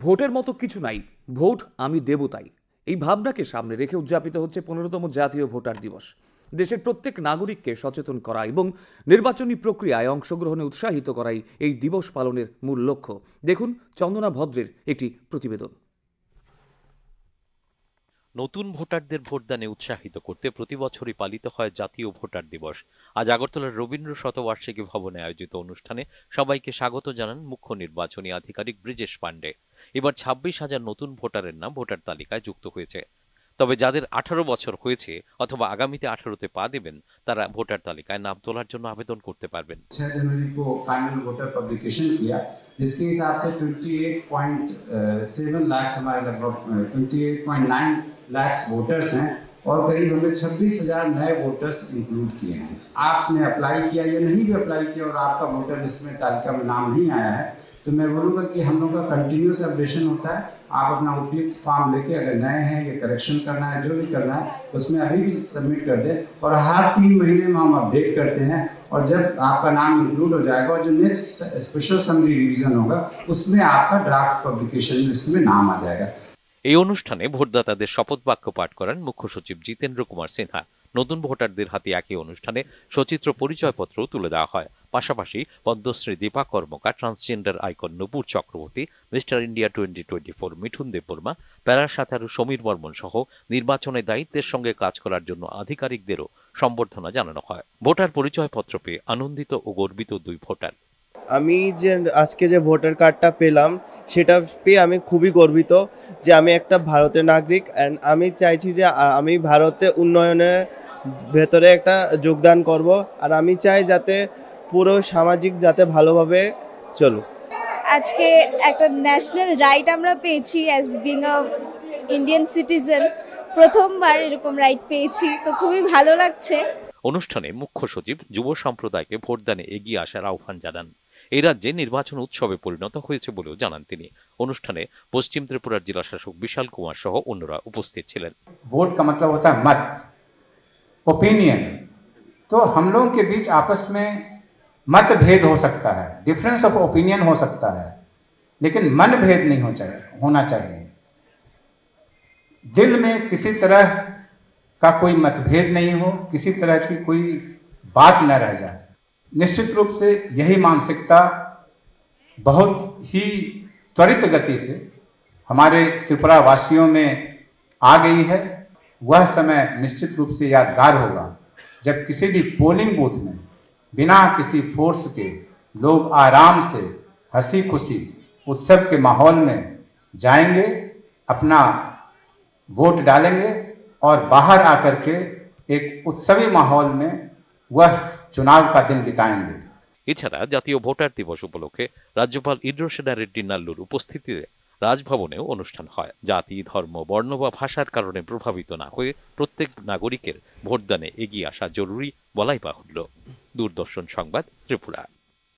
ভোটের মতো কিছু নাই, ভোট আমি দেব তাই। এই ভাবনাকে সামনে রেখে উদযাপিত হচ্ছে 15তম জাতীয় ভোটার দিবস। দেশের প্রত্যেক নাগরিককে সচেতন করা এবং নির্বাচনী প্রক্রিয়ায় অংশগ্রহণে উৎসাহিত করাই এই দিবস পালনের মূল লক্ষ্য। দেখুন চন্দনা ভদ্রের একটি প্রতিবেদন। নতুন ভোটারদের ভোটদানে উৎসাহিত করতে প্রতি বছরই পালিত হয় জাতীয় ভোটার দিবস। আজ আগরতলার রবীন্দ্র শতবার্ষিকী ভবনে আয়োজিত অনুষ্ঠানে সবাইকে স্বাগত জানান মুখ্য নির্বাচনী আধিকারিক ব্রিজেশ পাণ্ডে। এবার 26,000 নতুন ভোটারের নাম ভোটার তালিকায় যুক্ত হয়েছে। তবে যাদের 18 বছর হয়েছে অথবা আগামীতে 18তে পা দেবেন তারা ভোটার তালিকায় নাম তোলার জন্য আবেদন করতে পারবেন। 6 जनवरी को फाइनल वोटर पब्लिकेशन किया, जिसके हिसाब से 28.7 लाख हमारे लगभग 28.9 लाख वोटर्स हैं और करीब हमने 26,000 नए वोटर्स इंक्लूड किए हैं। आपने अप्लाई किया या नहीं भी अप्लाई किया और आपका वोटर लिस्ट में तालिका में नाम नहीं आया है तो मैं बोलूँगा कि हम लोग का कंटिन्यूस अपडेशन होता है। आप अपना उपयुक्त फॉर्म लेके अगर नए हैं या करेक्शन करना है जो भी करना है उसमें अभी भी सबमिट कर दें और हर 3 महीने में हम अपडेट करते हैं और जब आपका नाम इंक्लूड हो जाएगा और जो नेक्स्ट स्पेशल समरी रिवीजन होगा उसमें आपका ड्राफ्ट पब्लिकेशन लिस्ट में नाम आ जाएगा। এই অনুষ্ঠানে ভোটদাতাদের শপথ বাক্য পাঠ করেন মুখ্য সচিব জিতেন্দ্র কুমার সিনহা। নতুন ভোটারদের হাতে একই অনুষ্ঠানে সচিত্র পরিচয়পত্র তুলে দেওয়া হয়। পাশাপাশি পদ্মশ্রী দীপা কর্মকার, ট্রান্সজেন্ডার আইকন নূপুর চক্রবর্তী, মিস্টার ইন্ডিয়া 2024 মিঠুন দেববর্মা, প্যারা সাঁতারু সমীর বর্মন সহ নির্বাচনে দায়িত্বের সঙ্গে কাজ করার জন্য আধিকারিকদেরও সম্বর্ধনা জানানো হয়। ভোটার পরিচয়পত্র পেয়ে আনন্দিত ও গর্বিত দুই ভোটার। আমি যে আজকে যে ভোটার কার্ডটা পেলাম সেটা পেয়ে আমি খুবই গর্বিত যে আমি একটা ভারতের নাগরিক অ্যান্ড আমি চাইছি যে আমি ভারতে উন্নয়নের ভেতরে একটা যোগদান করব আর আমি চাই যাতে পুরো সামাজিক যাতে ভালোভাবে চলুক। আজকে একটা ন্যাশনাল রাইট আমরা পেয়েছি as being a Indian citizen, প্রথমবার এরকম রাইট পেয়েছি, তো খুবই ভালো লাগছে। অনুষ্ঠানে মুখ্য সচিব যুব সম্প্রদায়কে ভোটদানে এগিয়ে আসার আহ্বান জানান। এই রাজ্যে নির্বাচন উৎসবে পরিণত হয়েছে বলেও জানান তিনি। অনুষ্ঠানে পশ্চিম ত্রিপুরার জেলা শাসক বিশাল কুমার সহ অন্যরা উপস্থিত ছিলেন। वोट का मतलब होता है मत, ओपिनियन। तो हम लोगों के बीच आपस में मतभेद हो सकता है, डिफरेंस ऑफ ओपिनियन हो सकता है, लेकिन मन भेद नहीं होना चाहिए। दिल में किसी तरह का कोई मतभेद नहीं हो, किसी तरह की कोई बात न रह जाए। निश्चित रूप से यही मानसिकता बहुत ही त्वरित गति से हमारे त्रिपुरा वासियों में आ गई है। वह समय निश्चित रूप से यादगार होगा जब किसी भी पोलिंग बूथ में बिना किसी फोर्स के लोग आराम से हंसी खुशी उत्सव के माहौल में जाएंगे, अपना वोट डालेंगे और बाहर आकर के एक उत्सवी माहौल में वह चुनाव का दिन बिताएंगे। এছাড়া জাতীয় ভোটার দিবস উপলক্ষে রাজ্যপাল ইন্দ্রসেনা রেড্ডি নাল্লুর উপস্থিতিতে রাজভবনেও অনুষ্ঠান হয়। জাতি, ধর্ম, বর্ণ বা ভাষার কারণে প্রভাবিত না হয়ে প্রত্যেক নাগরিকের ভোটদানে এগিয়ে আসা জরুরি বলাই বাহুল্য। দূরদর্শন সংবাদ, ত্রিপুরা।